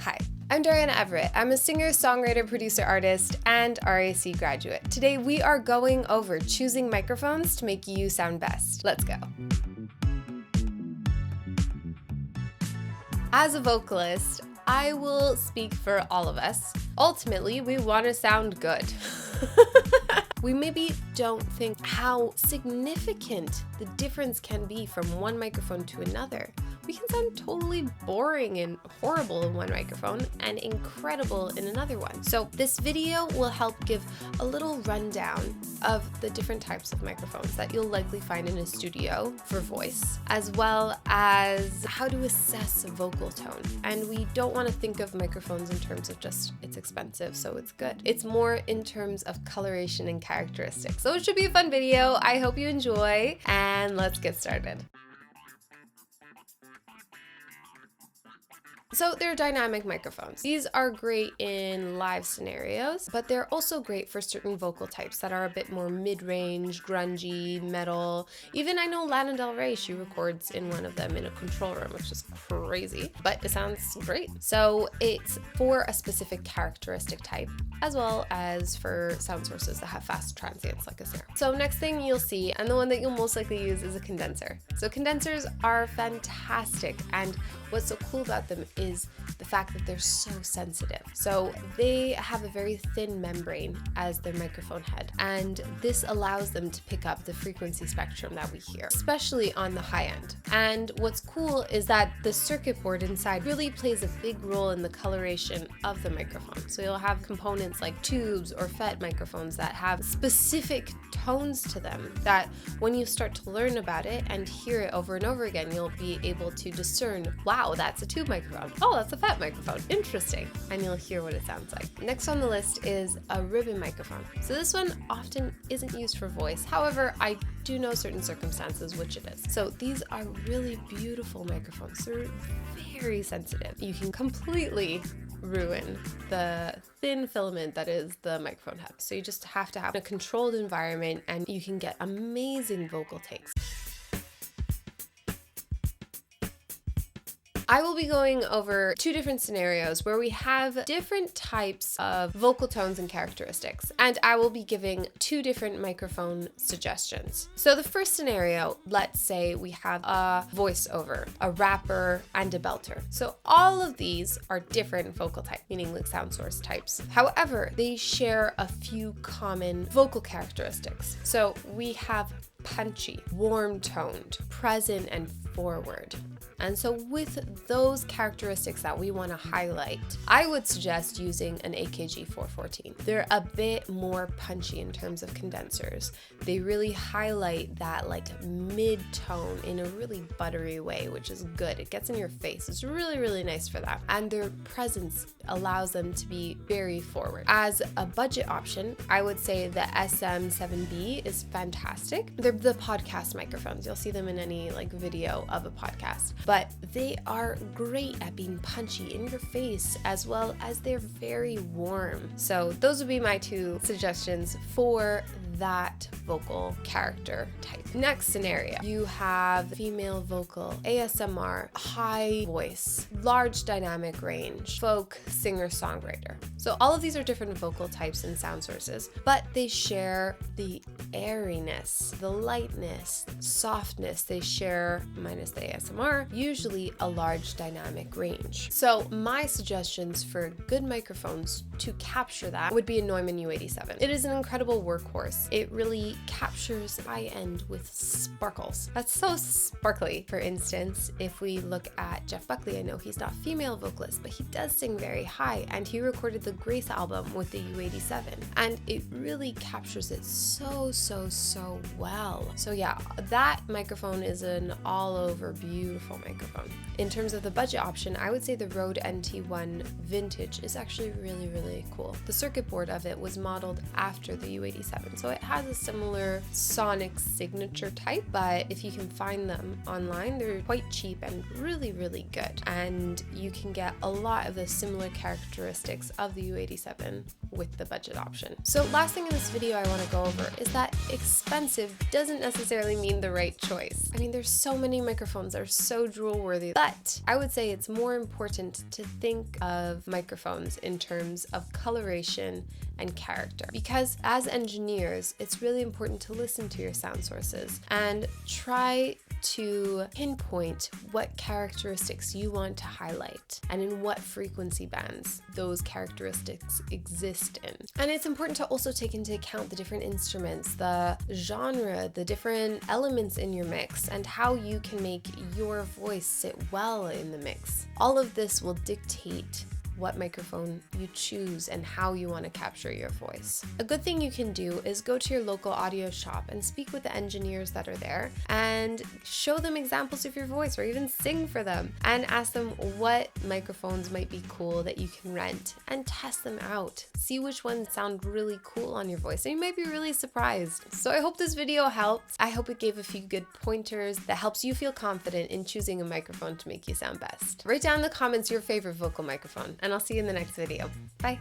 Hi, I'm Darianna Everett. I'm a singer, songwriter, producer, artist, and RAC graduate. Today we are going over choosing microphones to make you sound best. Let's go. As a vocalist, I will speak for all of us. Ultimately, we want to sound good. We maybe don't think how significant the difference can be from one microphone to another. We can sound totally boring and horrible in one microphone and incredible in another one. So this video will help give a little rundown of the different types of microphones that you'll likely find in a studio for voice, as well as how to assess vocal tone. And we don't want to think of microphones in terms of just it's expensive, so it's good. It's more in terms of coloration and characteristics. So it should be a fun video. I hope you enjoy, and let's get started. So they're dynamic microphones. These are great in live scenarios, but they're also great for certain vocal types that are a bit more mid-range, grungy, metal. Even I know Lana Del Rey, she records in one of them in a control room, which is crazy, but it sounds great. So it's for a specific characteristic type, as well as for sound sources that have fast transients like a snare. So next thing you'll see, and the one that you'll most likely use, is a condenser. So condensers are fantastic, and what's so cool about them is the fact that they're so sensitive. So they have a very thin membrane as their microphone head, and this allows them to pick up the frequency spectrum that we hear, especially on the high end. And what's cool is that the circuit board inside really plays a big role in the coloration of the microphone. So you'll have components like tubes or FET microphones that have specific tones to them that when you start to learn about it and hear it over and over again, you'll be able to discern, wow, that's a tube microphone. Oh, that's a FET microphone. Interesting. And you'll hear what it sounds like. Next on the list is a ribbon microphone. So this one often isn't used for voice. However, I do know certain circumstances which it is. So these are really beautiful microphones. They're very sensitive. You can completely ruin the thin filament that is the microphone head. So you just have to have a controlled environment and you can get amazing vocal takes. I will be going over two different scenarios where we have different types of vocal tones and characteristics, and I will be giving two different microphone suggestions. So the first scenario, let's say we have a voiceover, a rapper, and a belter. So all of these are different vocal types, meaning like sound source types. However, they share a few common vocal characteristics. So we have punchy, warm-toned, present, and forward. And so with those characteristics that we want to highlight, I would suggest using an AKG 414. They're a bit more punchy in terms of condensers. They really highlight that like mid-tone in a really buttery way, which is good. It gets in your face. It's really, really nice for that. And their presence allows them to be very forward. As a budget option, I would say the SM7B is fantastic. They're the podcast microphones. You'll see them in any like video of a podcast, but they are great at being punchy in your face, as well as they're very warm. So those would be my two suggestions for that vocal character type. Next scenario, you have female vocal, ASMR, high voice, large dynamic range, folk, singer, songwriter. So all of these are different vocal types and sound sources, but they share the airiness, the lightness, softness. They share, minus the ASMR, usually a large dynamic range. So my suggestions for good microphones to capture that would be a Neumann U87. It is an incredible workhorse. It really captures high end with sparkles. That's so sparkly. For instance, if we look at Jeff Buckley, I know he's not a female vocalist, but he does sing very high, and he recorded the Grace album with the U87, and it really captures it so well. So yeah, that microphone is an all over beautiful microphone. In terms of the budget option, I would say the Rode NT1 Vintage is actually really cool. The circuit board of it was modeled after the U87, so it has a similar sonic signature type, but if you can find them online, they're quite cheap and really good. And you can get a lot of the similar characteristics of the U87 with the budget option. So last thing in this video I want to go over is that expensive doesn't necessarily mean the right choice. I mean, there's so many microphones that are so drool worthy, but I would say it's more important to think of microphones in terms of coloration and character, because as engineers, it's really important to listen to your sound sources and try to pinpoint what characteristics you want to highlight and in what frequency bands those characteristics exist in. And it's important to also take into account the different instruments, the genre, the different elements in your mix, and how you can make your voice sit well in the mix. All of this will dictate what microphone you choose and how you want to capture your voice. A good thing you can do is go to your local audio shop and speak with the engineers that are there and show them examples of your voice, or even sing for them and ask them what microphones might be cool that you can rent and test them out. See which ones sound really cool on your voice, and you might be really surprised. So I hope this video helped. I hope it gave a few good pointers that helps you feel confident in choosing a microphone to make you sound best. Write down in the comments your favorite vocal microphone, and I'll see you in the next video. Bye.